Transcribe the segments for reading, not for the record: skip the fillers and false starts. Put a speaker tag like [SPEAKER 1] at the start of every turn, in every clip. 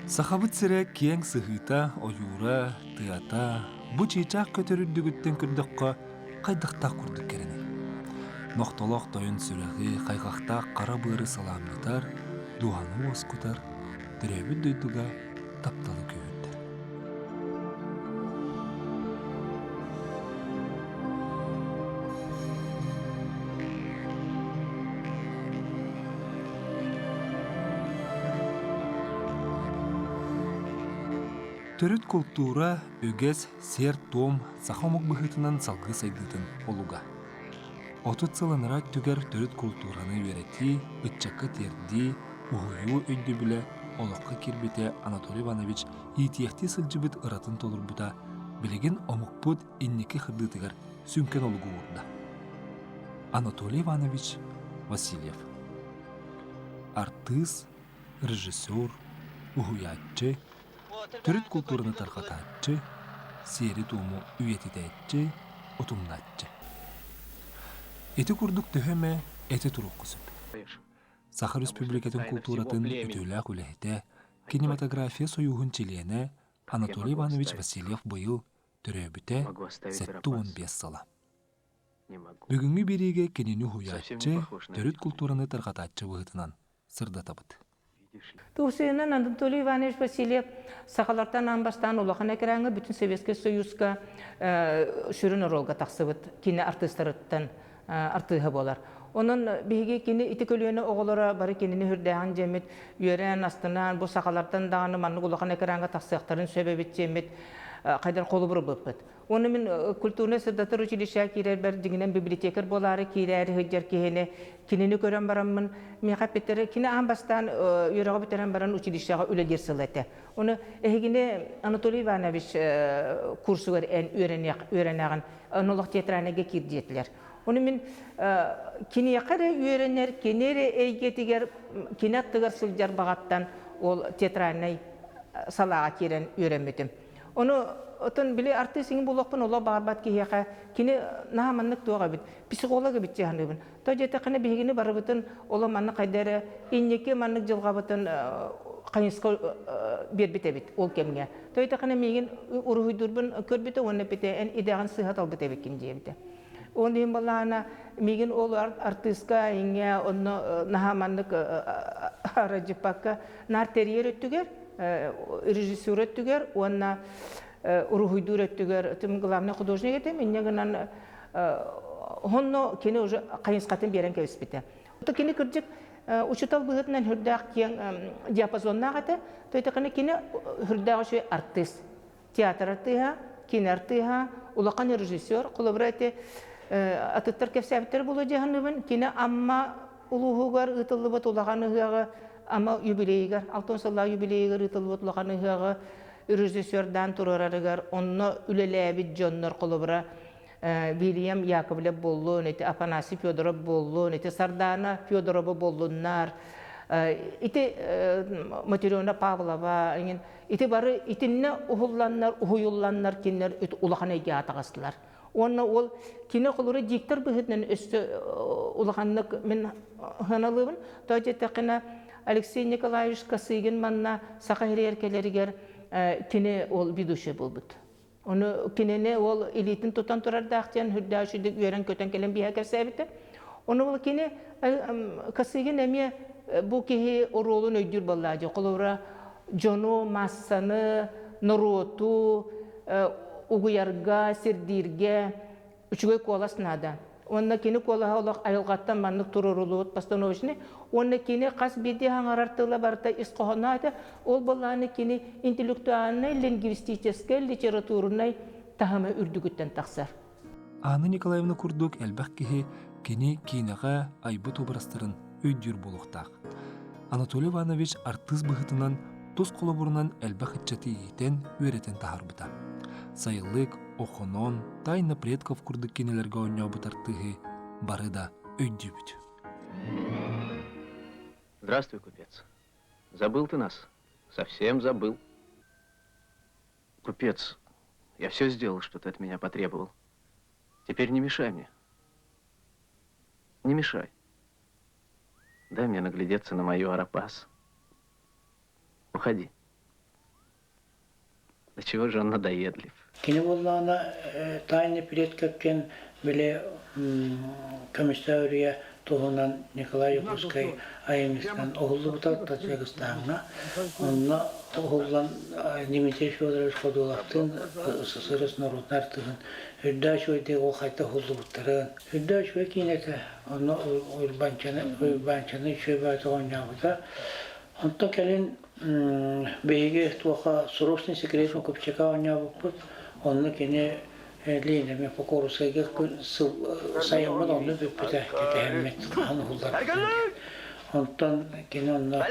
[SPEAKER 1] Сахабыт сире кең сыхыта, оюра, тыата, бу чыйчак көтөрүлдүгүттен күрдөккө кайдыктак курдук керени. Ноктолок тойун сүрөһү, кайгакта кара быыры саламнытар, дуаны оскутар, төрөбүт дойдуга тапталы күйүттер. Төрүт культура өгес сер том сахомук быхытынан салгы сайдытын олуга. Отут сыланыра түгер төрүт культураны верети, ытчакка терди, угую өйді біле, олыққа кирбете Анатолий Иванович итиекти сылжыбыт ыратын толурбута, билеген омукпут иннеки хырдытыгар сүнкен олугу урда. Анатолий Иванович Васильев. Артист, режиссер, угуяччы, төрүт культураны тарқатаччы, сери тууму үйетитәччы, утумнатчы. Эти курдук төһөмө эти турук кусуп. Саха республикатын культуратын өтөлә күләһетә, кинематография союгун чилене Анатолий Иванович Васильев быйыл төрөбүтә 7-15 сала. Бүгүнгү бириге кинени хуяччы, төрүт культураны тарқатаччы быһытынан сырдатабыт.
[SPEAKER 2] Туусынан Анатолий Иванович Васильев сахалартан анбастан улахан экранга бүтүн Советский Союзга шүрүн оролга таксыбыт кине артисттарыттан артыга болар. Onun bihi kini iti kölüğüne oğulara bari kinini hürdağın cemit, yören astından bu sakalardan dağını manlı kulağın ekranga taksıqtarın söbebet cemit, qaydar kolu buru bıpıt. Onu min kulturuna sırdatır uçilişe kirer ber diginen bibliotekar boları kirer hıccar kihine kinini gören baramın miyaqap bitleri kini ambastan yöreğe biteren baran uçilişe öyle dersilete. Onu ehigine Anatolий Иванович kursu var en öğrenağın onuluk teatrana girdietler. Onu min kini yakara öğrenler, kinere eygetiger, kinattıgar sılcar bağattan ol teatranay salağa kiren öğrenmedim. Onu otun bile artistin bulakpan ola barbat ki yaka kini nahamanlık doğa bit, psikologa bit cihanıbın. Tojete kine bihigini barabıtın ola manlık kaydere, inneki manlık jılgabıtın kayınska bir bite bit, ol kemge. Tojete kine migin uruhuydurban körbite, onu bite, en ideğen sıhhat al bite bikin diye bite. Onun için balana migin ol artistka inge onu nahamanlık aracı pakka nar teriyer öttüger, rejissör öttüger, ona uruhuydur öttüger, tüm главный художник etem, inne honno kene уже kayınskatın bir renk öspite. O da kene kırcık uçutal bıhıtından hürdağ kiyen diapazonuna gata, toyta kene hürdağ şu artist, tiyatr artıha, kine artıha, ulakan rejissör, kolaborate atıtlar kefsabitler bulacağı kine amma uluhugar ıtıllıbat ulakanı hıyağı ama юбилейгер, алтын сылла юбилейгер ытылбыт улаханы хыагы режиссердан турарарыгар, онно үлеләбит жоннор колобра Вильям Яковлев боллун, эти Афанасий Федоров боллун, эти Сардана Федорова боллуннар, эти Материона Павлова, эти бары итинне ухулланнар, ухуюлланнар кинер улаханы геатагастылар. Онна ол кине колоры диктор быһытнан өстө улаханнык мен ханалыбын, тожетекина Алексей Николаевич Косыгин манна Саха еркелеригер кине ол бидуши болбут. Onu kinene ol elitin tutan turar dağıtyan hüdda şudik öğren köten kelen biha kersebite. Onu ol kine Kosıgin emiye bu kihi o rolun öydür ballacı. Kolora Jono massanı, norotu, uğuyarga, sirdirge, üçüge kolas nada. Onda kini kolaha olaq ayılgattan manlık tururuluğut pastanovişini. Onda kini qas bedi hangarartıla barıta isqohanaydı. Ol bollağını kini intellektualnay, lingvisticheske, literaturunay tahama ürdügütten taqsar.
[SPEAKER 1] Anna Nikolaevna kurduk elbaq kihi kini kinağa aybıt obrastırın öydür boluqtaq. Anatolий Иванович artist bıhıtından toz kolaborunan elbaq etçati yiten öğreten taharbıta. Sayıllık, oxonon, tayna предков kurduk kinelerge oynayabıt artığı bары da öydübüt.
[SPEAKER 3] Здравствуй, купец. Забыл ты нас? Совсем забыл. Купец, я все сделал, что ты от меня потребовал. Теперь не мешай мне. Не мешай. Дай мне наглядеться на мою арапас. Уходи. До чего же он надоедлив?
[SPEAKER 4] Кини боллана тайны предкапкен биле комиссария Тугунан Николай Якутской аимистан оғылыбыта Таджикистанна. Онна оғылдан Дмитрий Федорович Ходулақтың СССР народнартығын үддәш өйде ол қайта оғылыбыттарын. Үддәш өй кейнеті, онна ойбанчаны шөйбәті оңнабыда. Онта кәлін бейге туақа срочный секретный көпчека оңнабыппыт. Онна кене Линеме покорусайга сайымын оны бүппіті кетемет қаны ұлдар. Онтан кинонна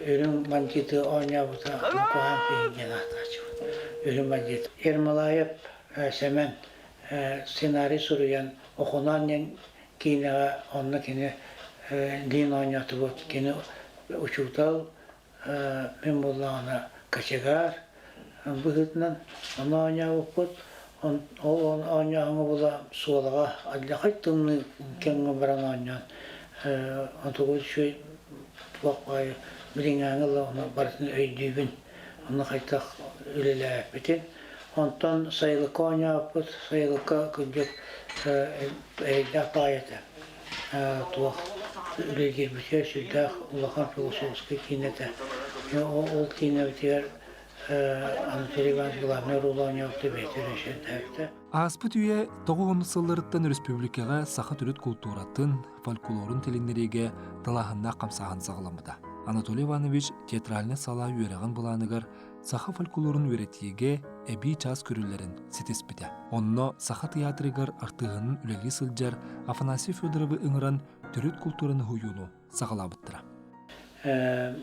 [SPEAKER 4] өрін бандиты ойнабыта қоған пейінген атачы. Өрін бандиты. Ермалайып сәмен сценарий сұруян оқынанен кейінеға онны кені лин ойнаты бұд. Кені ұшуғдал мен болағына качегар бұғытынан оны ойнабы бұд. Ол ойнағыңы бола суалаға әліқай тұмны кәңі баран ойнаған. Антығыз шөй туақпайы біліңәңі барытын өйдейбін. Оны қайтақ өлелі әппетен. Онтан сайылыққа ойнағып бұд, сайылыққа күндеп әйді апайеті. Туақ өлелгер бітер сүлдәқ ұлақан философскай кейнеті. Ол кейнетігер главный роланы yaptı beтерешендәкте.
[SPEAKER 1] Аспыт үйе 90 сылларыттан республикаға Саха Төрүт культуратын, фольклорын телиннереге талахында қамсаған сағыламыда. Анатолий Иванович театральны сала үйереген бұланығыр Саха фольклорын үйретиеге әбей час көрілерін сетеспеді. Онно Саха театрыгар артығының үлелі сылжар Афанасий Федоровы ыңыран Төрүт культураны хуюлу сағылабыттыра.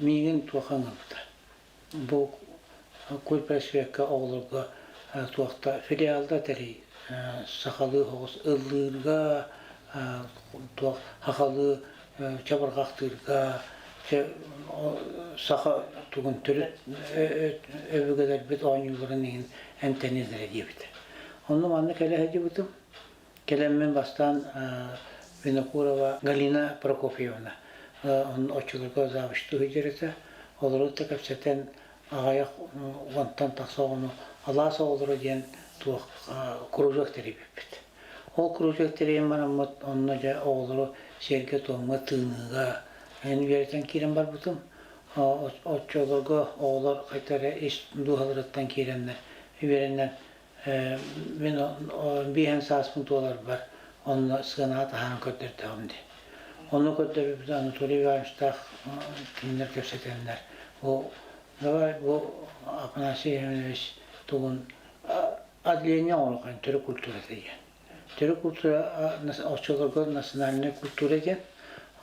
[SPEAKER 4] Миген туақаңылды. Бұл Көлпәсвекке оғылырға туақта филиалда тәрі сақалы хоғыз ұллырға, хақалы чабырғақтырға, сақа тұғын түріт өбігедер бет ойнылырын еген әмтәнелері дебіді. Оны маңны кәлі әді бұдым. Кәлеммен бастан Винокурова Галина Прокофьевна. Оның очылырға завышты өйдереді. Олыры да көпсетен ағаяқ ғантан тақсауыны ала сауылыры ден кружок теребеппет. Ол кружок теребен барамыд, онына жа оғылыры серге тоңға тыңыға. Әні беретен керен бар бұтым. Отчолырға оғылар қайтары дұғалырыттан кереннер. Береннен мен бейен саспын туалар бар. Онына сығына атағанын көттерді ғымды. Оны көттеріп Анатолий Ивановичтақ кімдер көпсетенлер. Давай, Афанасий Иванович туғын отделение олған түрі культура деген. Түрі культура очылығы национальный культура деген.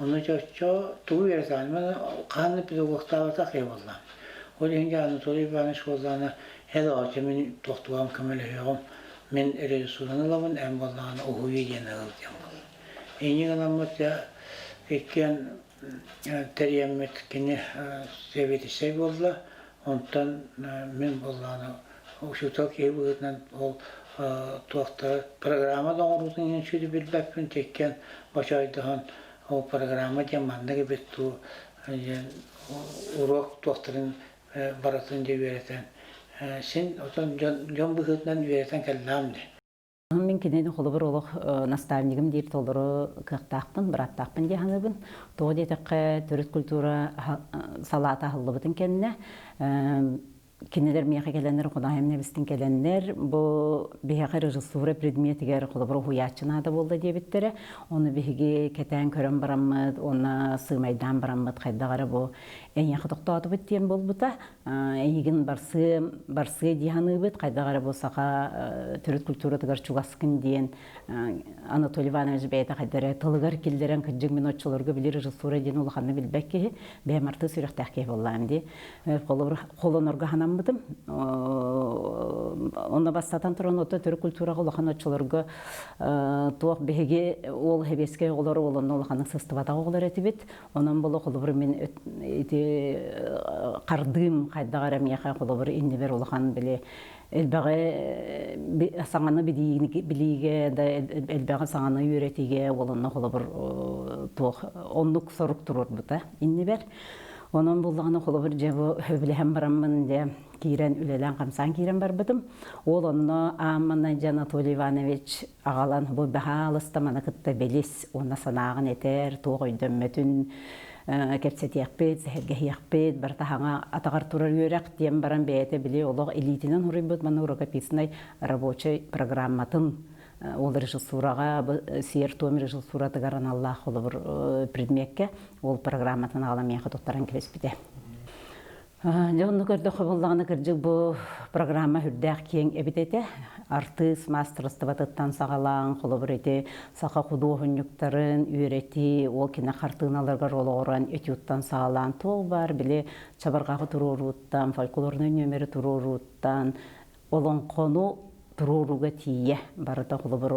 [SPEAKER 4] Оны жа туғы беретен, мен қаны педагогтағы қай болдам. Ол енге Анатолий Иванович болдағына әді ağacı мен тоқтуғам көмелі өйіғым. Мен режиссураны ламын әм болдағына ұғуы еген ағылден болдым. Енеген аммат еккен тәрiyemmет кені сәбетісей болды. Онтан мен болғаны ұшытал кей бұғытынан ол туақтары программа доңырудың ең шөді білбәппін теккен башайдыған ол программа демандығы бетту урок туақтарын баратын де беретен. Сен жон бұғытынан беретен кәлләмді.
[SPEAKER 5] Мен кенен холобыр олық наставнигім дейір толыры кықтақпын, біраттақпын дейханыбын. Тоғы детіққа Төрүт культура салата ғылыбытын кеніне. Кенелер мияқа келенлер, қонағымне бістін келенлер. Бұл бейақы режиссура предметігер холобыр хуячынады болды дебіттері. Оны бейге кетен көрін бараммыд, оны сымайдан бараммыд қайдағары бұл әйен қытықты аты біттен бол бұта. Әйген барсы дейханы бұд, қайдағары бұл сақа Төрүт культуратығар чуғаскын дейін Анатолий Иванович бәйті қайдары тылығар келдерін күджік минотчыларға білі режиссура дейін ұлықаны білбәкке бәйім арты сүріқтәкке болуын де. Қолын ұрға ханам бұдым. Оны бастатан тұрын оты Төрүт культураға ұлықаны отчыларға туақ бәйге ол хәбеске олары олын ұлықаның сыстыватағы олар әті бет. Онан болы қолыбыр мен қардым қайдағары мияқа қолыбыр инне бер ұлықаны біле Элбәгә саңаны билиге да элбәгә саңаны үйрәтиге олынны холы бер тух онлук сорук турыр бута инне бер Onun bulduğunu xolubur cevı hövlehem baramın de kiren ülelen kamsan kiren barbadım. Ol onu Amman Anatoly Ivanoviç ağalan bu bahalısta mana kıtta belis ona sanağın eter toğuy dömmetün kepset yakpet, zehirge yakpet, bartahanga atağar turar yörek diyen baran beyete bile olaq elitinen huribut mana uroka pisnay рабочий программатын ол режиссураға сер том режиссураты гаран Аллах олы бір предметке ол программатын ағалам яқы тоқтаран келеспеде. Жоғынны көрді қобылдағыны кірджік бұл программа хүрдәқ кең әбітеті. Артыс, мастерысты батыттан сағалаң, қолы бір еті сақа құду хүннюктарын үйреті, ол кені қартығыналарға жолы оран этюдтан сағалаң тоғы бар, біле чабарғағы тұруруттан, фольклорны нөмері тұруруттан, олың қону тұруруға тие барыта қолы бір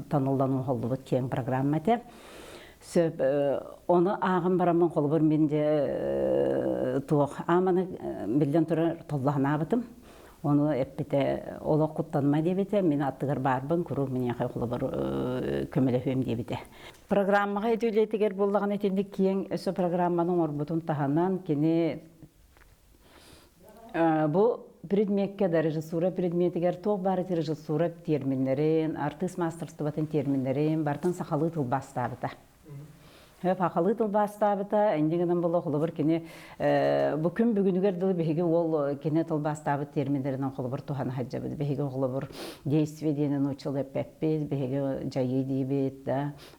[SPEAKER 5] танылдану қолы бұд кең программаты. Оны ағым барамын қолы бір менде туық. Аманы білден тұры толлағына абытым. Оны әппеті олық құттанма дебеті. Мен аттығыр барбын, күру мен яқай қолы бір көмелі дебеті. Программаға етулетігер болдаған етіндік кейін өсі программаның орбутын тағанан кені бұл предметке да режиссура предметігер тоқ бары режиссура терминлерін, артыс мастерстватын терминлерін, бартын сақалы тұл бастабыта. Пақалы тұл бастабыта, әндегінен бұл қолы бір кені бүкін бүгінігер дылы бейгі ол кені тұл бастабыт терминлерінен қолы бір туғаны хаджабыды. Бейгі қолы бір действие денен ұчыл әппәппез, бейгі жайы дейбет,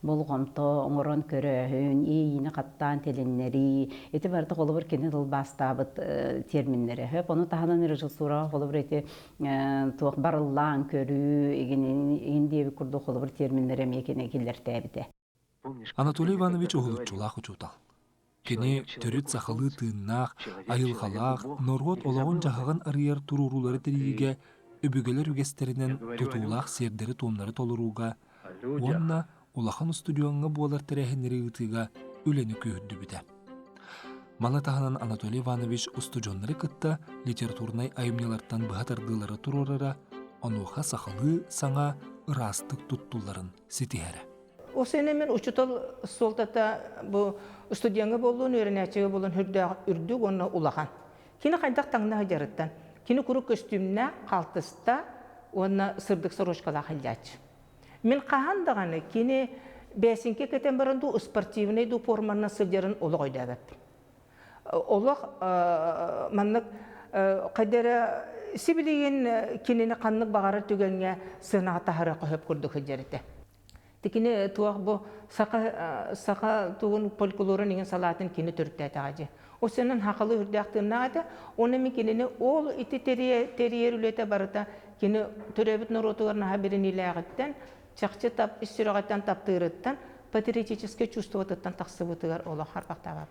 [SPEAKER 5] бұл ғымты, оңырын көріхін, ейіні қаттан теленлері, еті барды қолы бір кені тұл бастабыт терминлері. Оны тағынан режиссураға қолы бір еті барылан көрі, еген дейбі күрді қолы бір терминлері мекені келдер тәбіті.
[SPEAKER 1] Анатолий Иванович оғылытчулақ ұчутал. Кені Төрүт сақалы тыыннақ, айылғалақ, норғот олағын жағаған арыяр тұрурулары тәрігеге өбігелер үгестерінен тұтулақ сердері томлары толыруға, онна олақан студионға болар тәрәхінері ұтыға өлені көйірді біді. Мала тағынан Анатолий Иванович студионлары кытта литературнай айымнелардан бұғатардылары тұрорара, онуға сақалы саңа ырастық тұттуларын сетихәрі.
[SPEAKER 2] O sene men uçutal soltata bu stüdyanga bolun öğreneciye bolun hürdə ürdük onu ulağan. Kini qaydaq tangna hajarıttan. Kini kuru kostümna qaltısta onu sırdık soroşkala halyaç. Men qahandağını kini besinke keten barandu sportivnay du formanna sıljarın oluq öydabap. Oluq manlık qaydara sibiligen kinini qanlık bağarı tügenge sığnağa tahara qoyup kurduk hajarıtı. Tikini tuaq bu saqa tuğun folkloru negen salatın kini Төрүттә tağacı. O senin haqalı hürdəqtığına da onu mikinini ol iti teriyer ülete barıta kini Төрөбүт народуарына haberini ilağıttan çaqçı tap istirahattan taptırıttan patriotiическое чувствоватыттан тақсыбытыгар олы харпақтабап.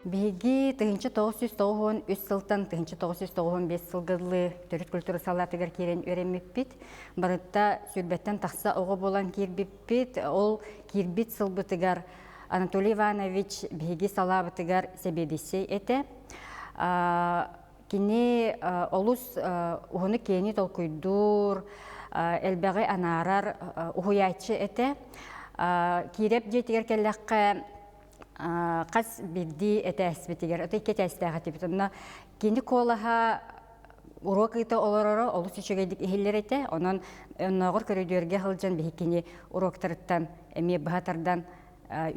[SPEAKER 6] Биги 1993 сылтан 1995 сылгылы Төрүт культура салатыгар керен өремеппит. Барытта сүрбеттен тақса оғы болан кирбиппит. Ол кирбит сылбытыгар Анатолий Иванович биги салабытыгар себедесе ете. Кини олус уғыны кені толкуйдур, әлбәғі анарар уғыячы ете. Киреп жетігер келләққа қас білді әті әсбетігер, әті кет әстіға тепетінна. Кенді колаға урок ұйты оларары олыс үшігейдік ехелер әті, онын нағыр көрейдерге ғылжан бейкені уроктарыттан, әме бұғатардан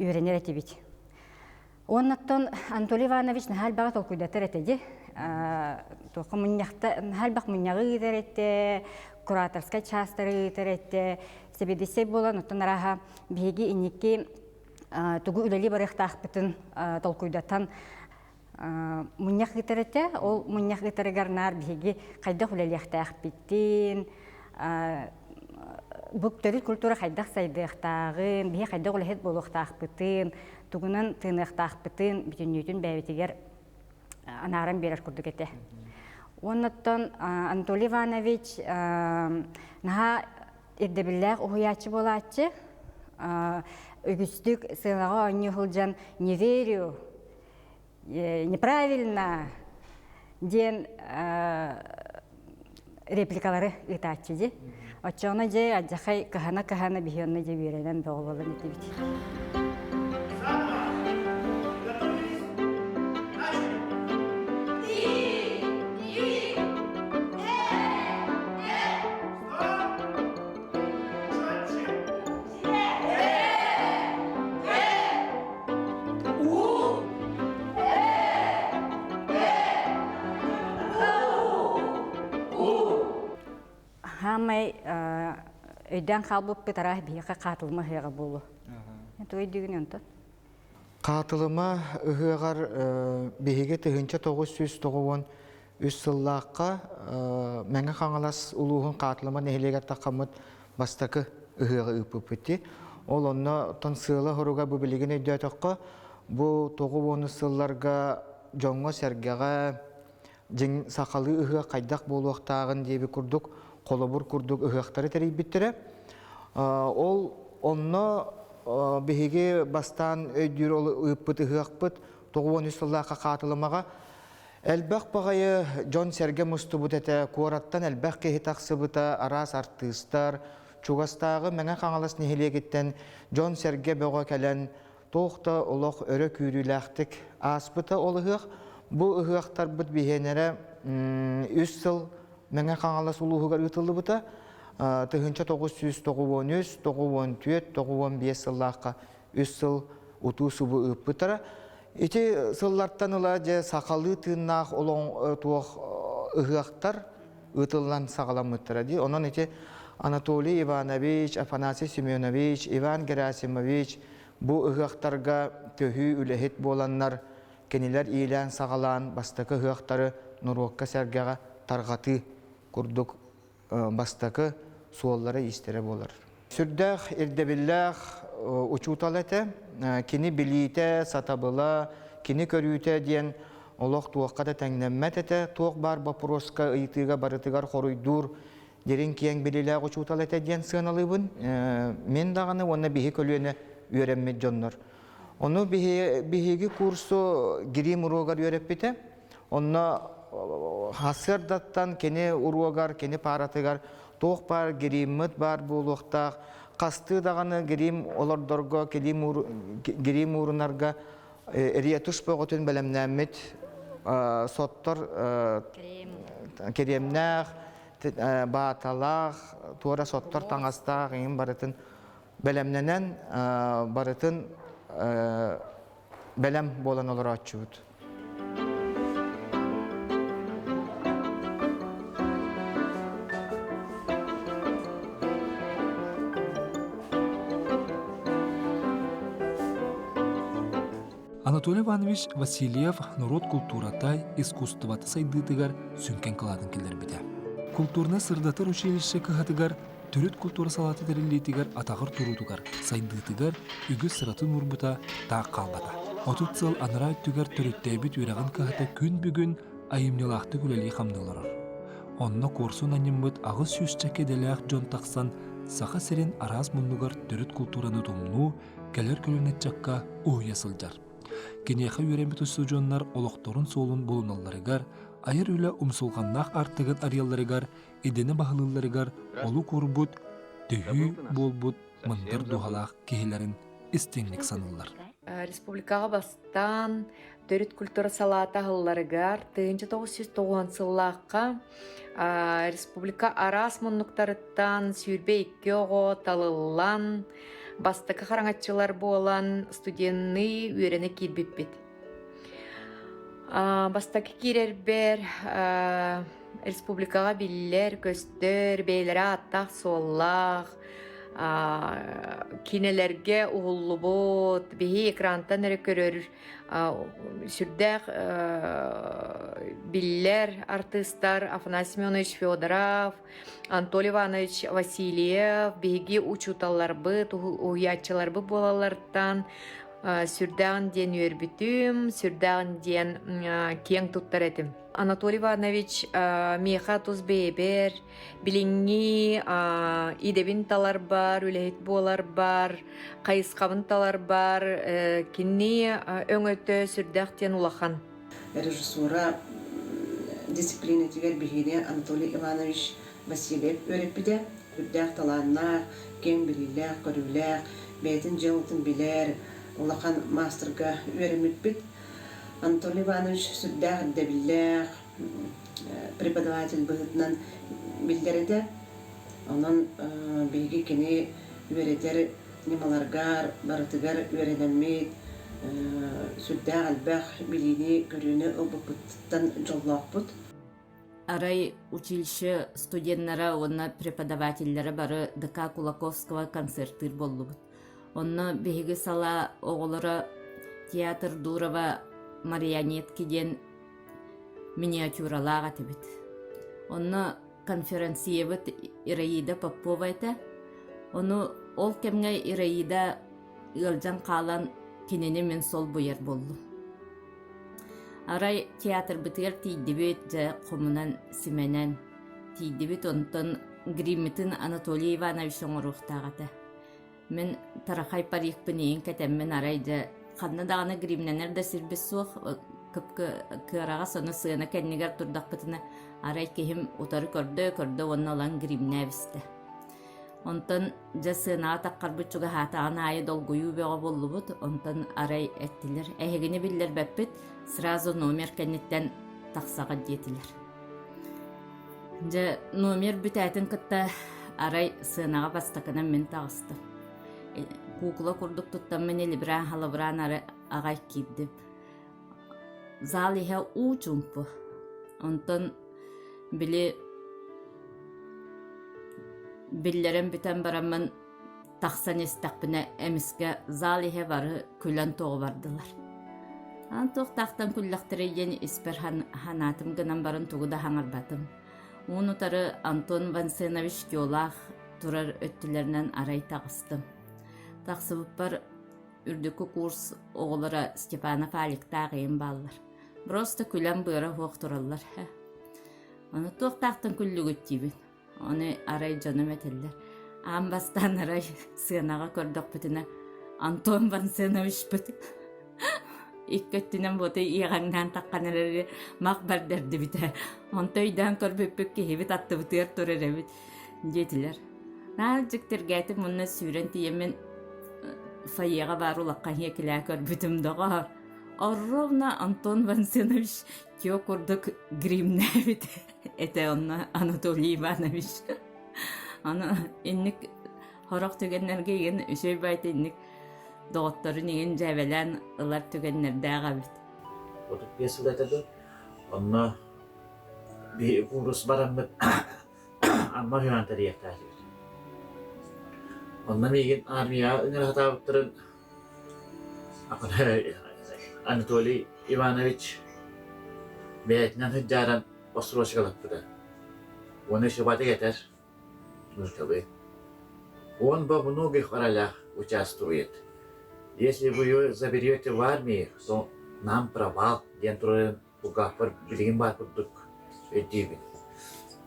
[SPEAKER 6] үйренер әті бет. Оннаттан Анатолий Иванович нәхәл баға толкуйдатыр әтеді. Нәхәл бақ мұняғы ғыдар әті, кураторскай частары ғыдар әті, себедесе болан, оттан араға бейге инекке тугу үлели барықтақпытын толкуйдатан мұняқ ғытарыты, ол мұняқ ғытарыгарнар бейге қайдақ үлеліқтақпеттен, бұк Төрүт культура қайдақ сайдықтағын, бейге қайдақ үлехет болуқтақпытын, тугунан тынықтақпытын, бүтіннейтін бәйбетігер анаран берер күрдік еті. Оннаттан Анатолий Иванович наға ердебілләқ ұғыячы болатшы, Үгістік сыйлаға өне ғылжан не верю, неправильно, ден репликалары ытаатчы. Очоғына же аджахай кахана бихионна же үйренен доғылын етебет. Хамай өйден қалбып бітарах бейіққа қатылма ғыға болу. Той деген онтан.
[SPEAKER 7] Қатылыма ұғығар бейіге түгінші 993 сыллаққа мәңі қаңылас ұлуғын қатылыма нәхелеге тақамыт бастақы ұғыға ұпып бітті. Ол онына тонсылы ғыруға бүбілеген өйді өтіққа бұл 9 сылларға жоңға сәргеға жың сақалы ұғыға қайдақ болуақтағын дейбі күрдік, қолабыр күрдік ұғықтары тәрей біттірі. Ол онына беге бастан өйдер олы ұйыппыт ұғықпыт 9 сыллаққа қатылымаға әлбәқ бағайы жон сәрге мұсты бұт әті қуараттан әлбәқ кейі тақсы бұта арас артыстар чуғастағы мәңі қаңалас нехелегеттен жон сәрге бөға кәлін тоқта олық өрі күйріләқтік ас бұта ол ұғық. Бұл ұғықтар бұт бейенері 3 сыл мәңі қаңалас ұлығығар ұтылы бұта. Тыгынча 993, 914, 915 сыллаққа 3 сыл ұту сұбы ұппытара. Эти сылларттан ұла же сақалы тыыннақ олың туық ұғықтар ұтылан сағаламыттыра. Онын эти Анатолий Иванович, Афанасий Семенович, Иван Герасимович бұл ұғықтарға төхі үләхет боланнар кенелер иелән сағалан бастықы ұғықтары Нұрваққа сәргеға тарғаты күрдік бастықы суоллары истері болар. Сүрдәқ, ердебілләқ ұчутал әті, кені білейті, сатабыла, кені көрүйті ден олық туаққа да тәңнәммәт әті, туақ бар бапыроска ұйтыға барытыгар қоройдур, дерін кең біліләқ ұчутал әті ден сығыналыбын. Мен дағаны оны бейі көлуені үйренмет жонлар. Оны бейігі курсу гирим ұруғар үйреппеті, оны хасырдаттан кені ұруғар, кені паратыгар, тоқ бар, гириммет бар болуқтақ, қасты дағаны гирим олардарға, гирим ұрынарға әриетуш бұғытын бәлемнәмет, соттар керемнәқ, баталақ, туара соттар таңастақ, ең барытын бәлемнәнен барытын бәлем болан олар атшуыд.
[SPEAKER 1] Анатолий Иванович Васильев народ культуратай искусствоты сайдытыгар сүнкен каладын келдер біде. Культурны сырдатыр училище кыхатыгар Төрүт культура салаты дәрелейтігер атағыр тұрудығар, сайдытығар, үгі сыратын ұрбыта тақ қалбата. Отут сыл аныра өттігер төрүттәйбіт үйраған кағыта күн бүгін айымнелақты күлелей қамдыларыр. Онна корсын анембіт ағыз сүйісчәке дәләқ жон тақсан, саха серен араз мұнығар төрүт культураны томну, кәлер көлінет жаққа ұйасылжар. Кенеха үйренбіт үсі жонлар олықтырын солын болуналарыгар, айыр үлі ұмсылғаннақ артығын арияларыгар, едені бағылыларыгар, олу көрбұт, түйі болбұт, мындыр дұғалақ кейлерін істенлік санылар.
[SPEAKER 8] Республикаға бастан Төрүт культура салаты ғылларыгар 1990 сыллаққа республика арас мұннықтарыттан сүйірбе екі оғы талылан бастықы қараңатчылар болан студентны үйрене келбеппет. Бастақы керербер республикаға биллер, көстер, бейлері аттақ соллақ, кинелерге уғылы бот, бейі экрантан әрі көрір сүрдәқ биллер, артыстар Афанасий Семенович Федоров, Анатолий Иванович Васильев, бейгі учуталар бұд, уятчылар бұд болалардан, сүрдәғын ден өрбітім, сүрдәғын ден кең тұттар әтім. Анатолий Иванович меха туз бейбер, билинги идебин талар бар, үләйт болар бар, қайысқабын талар бар, кенне өңөті сүрдәқтен улахан.
[SPEAKER 9] Режиссура дисциплина тигер бихине Анатолий Иванович Васильев өреппиде, күрдәк таланнар, кем билиләр, көрүләр, бәйтин җылтын биләр, улахан мастерга өремитбит. Анатолий Иванович сүддәк дәбилләр, преподаватель быһытнан билдерде. Онон биги кини өредер немаларгар, барытыгар өредәммит, сүддәк албах билини көрүне обыпыттан жоллакпыт.
[SPEAKER 10] Арай училище студенттары, онна преподавательлері бары ДК Кулаковского концерттыр боллубут. Онна беги сала оғылары театр Дурова марионеткиден миниатюралаға тибит. Онна конференциябыт Ираида Попова айта. Оны ол кемге Ираида ылжан қалан кенені мен сол бұйар болду. Арай театр бітер тейдебет жа қомынан сименен. Тейдебет онтон гриммитин Анатолий Иванович оңырықтағаты. Мен тарақай парикпін ең кәтеммен арай жа қанна дағаны гримненер да сірбіс соқ, кыраға соны сыйына кәннегер тұрдақ бітіні арай кехім ұтары көрді оны алан гримне әбісті. Онтон жа сыйнаға таққар бұтчуға хатағаны айы долгую беға болу бұд, онтон арай әттілер. Әхегіні білдер бәппіт, сразу номер кәнеттен тақсаға детілер. Жа номер бүтәтін кітті арай сыйнаға бастақынан мен тағысты. Кукла күрдік тұттан мен елібіран халыбыран ағай кейдім. Зал еге у чумпы. Онтон Биллерен бүтән барамын тақсан естақпіне әміске зал еге бары күлін тоғы бардылар. Антоқ тақтан күллақтыры ен іспер ханатым гынан барын туғыда хаңарбатым. Оны тары Антон Вансенович Киолақ тұрар өттілерінен арай тағыстым. Тақсыбып бар үрдікі курс оғылары Степанов Аликтағы ең балылар. Просто күлін бұйра хоқ тұралар. Оны тоқ тақтан күлі көттейбін. Оны арай жоным әтелдер. Амбастан арай сынаға көрдік бітіні Антон Вансенович біт. Иккеттінен боты иғаңнан таққанырары мақ бәрдерді біті. Онты үйден көрбөппөк кехебет атты бұтығыр тұрыр әбіт жетілер. Нағыл жүктер гәйтім мұнны сүйрен тиемен файеға бар улаққан екілі көрбітім доғар. Ровно Антон Вансенович кео көрдік гримне әбіт. Эте онна Анатолий Иванович. Аны инник хорақ түгеннерге еген үшөй байты инник доғыттарын еген жәбелен ылар түгеннерді ағабет.
[SPEAKER 11] Отып бесіл әтеді, онна bir kurus barammet amma hüyantari yaklaşır. Ondan ilgin armiya ünlü hatalıktırın Anatoliy Ivanovich beyetinden hüccaran Ostroşkalıktırı. Onu şubata getir. Tabii. Он бы многих ролях участвует. Если вы ее заберете в армии, то нам провал dentro пугапар билигин бар курдук эдибин.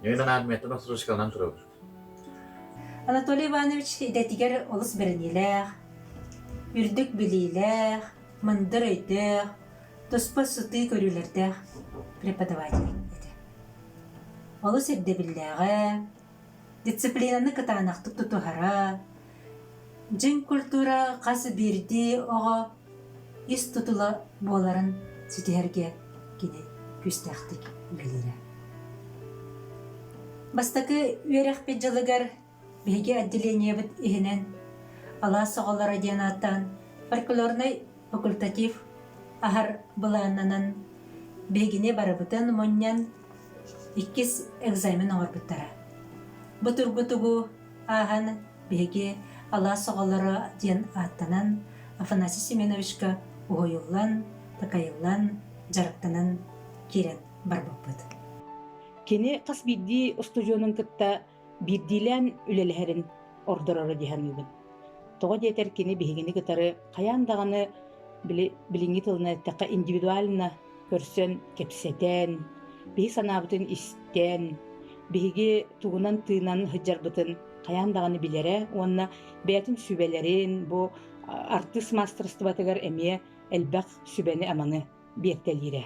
[SPEAKER 11] Нөйнан армияттан Острожкалынан турабыр.
[SPEAKER 12] Анатолий Иванович идетигер олыс беренелер, үрдік білейлер, мындыр өйдер, тоспа сұты көрілердер преподаватель еді. Олыс ердебіллері, дисциплинаны кытанақтық тұтуғара, жын культура қасы берді оға ес тұтыла боларын сүтерге кені күстәқтік білері. Бастакы үйерекпет жылығар беге отделение бит ихинен ала соғалар радионаттан фольклорный факультатив ахар быланнанан бегине барабытын моннян 2 экзамен орбиттара. Бутургутугу ахан беге ала соғалары ден аттанан Афанасий Семеновичка уғойыллан, такайыллан, жарықтанан керен барбаппыд.
[SPEAKER 2] Кені қас бидді студионың кітта биддилен үлелерін ордырары дегенігін. Тоға детер кені бігені кітары қаяндағаны біліңі тылына таққа индивидуалына көрсен кепсетен, бігі санабытын істен, бігі туғынан тыынан хыджарбытын қаяндағаны білері, онына бәйтін сүбелерін, бұл артыс мастерстватығар әме әлбәқ сүбені аманы бертелері.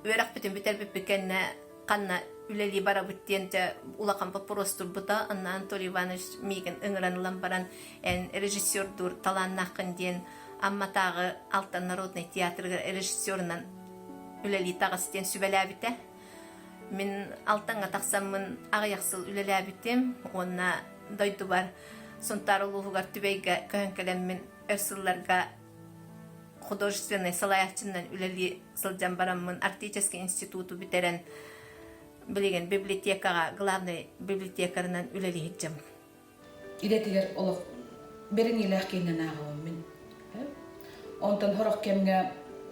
[SPEAKER 13] Өрәқ бүтін бітер бүппікенне қанна үлели бара бүттенте улақан попростур бұта, анна Анатолий Иванович мейген ыңыранылан баран режиссердур таланнақын ден, амма тағы Алтан народный театрға режиссерынан үлели тағыстен сүбәләбіті. Мен Алтанға тақсамын ағаяқсыл үлеләбітем, онна дойду бар. Сонтары ұлығығар түбейге көхінкелеммен өрсылларға художественный салаятчыннан үлели сылжан барамын артический институту бітерен білеген библиотекаға, главный библиотекарынан үлели хеджам.
[SPEAKER 14] Идетігер олық берін еләқ кейінен ағауын мен. Онтан хорақ кемге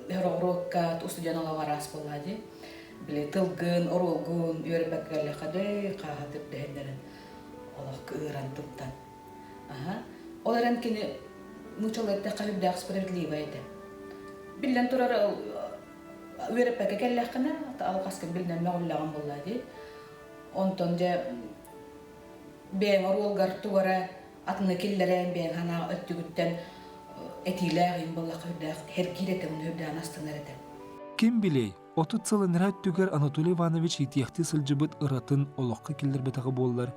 [SPEAKER 14] хорақ роққа студиян олаға рас болады. Біле тылгын, оролгын, үйербәккәлі қадай қағатып дәйіндерін олық көйран тұптан. Оларан кені мұчалайды қабибдәқ справедливо еді. Білден тұрар үйербәкке кәлі қана, алқасқын білден мәғыллаған болады. Онтан жа бәң оролғар туғара атыны келлерен бәң хана өттігіттен әтиләғын болла қабибдәқ хәркиретен өбдән астынар еді.
[SPEAKER 1] Кем билей, 30 сылын түгер Анатолий Иванович итияқты сылжыбыт ыратын олаққа келдер бетағы боллар.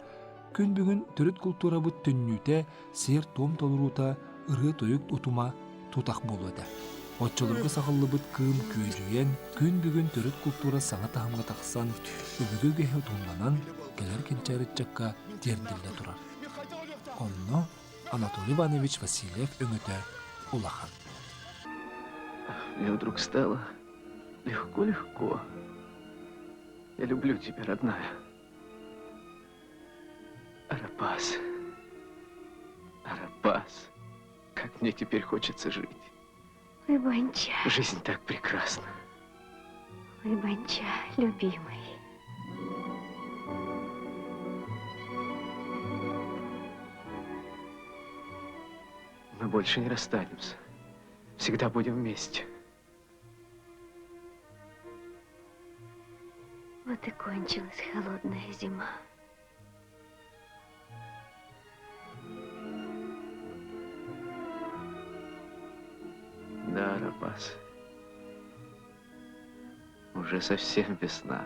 [SPEAKER 1] Күн бүгін төрөт культура бұт түннүйте, сер том толырута, ыры тойық ұтума тұтақ болуды. Отчылырғы сақылы бұт кым көйдүйен, күн бүгін төрөт культура саңа тағымға тақсан, өбігі өге тұнланан, келер кенчәрі чакка терділді тұрар. Онно Анатолий Иванович Васильев өңөті улахан.
[SPEAKER 3] Мне вдруг стало легко-легко. Я люблю тебя, родная. Арапас. Арапас. Как мне теперь хочется жить.
[SPEAKER 15] Ой, Банча.
[SPEAKER 3] Жизнь так прекрасна.
[SPEAKER 15] Ой, Банча, любимый.
[SPEAKER 3] Мы больше не расстанемся. Всегда будем вместе.
[SPEAKER 15] Вот и кончилась холодная зима.
[SPEAKER 3] Да, Арапас. Уже совсем весна.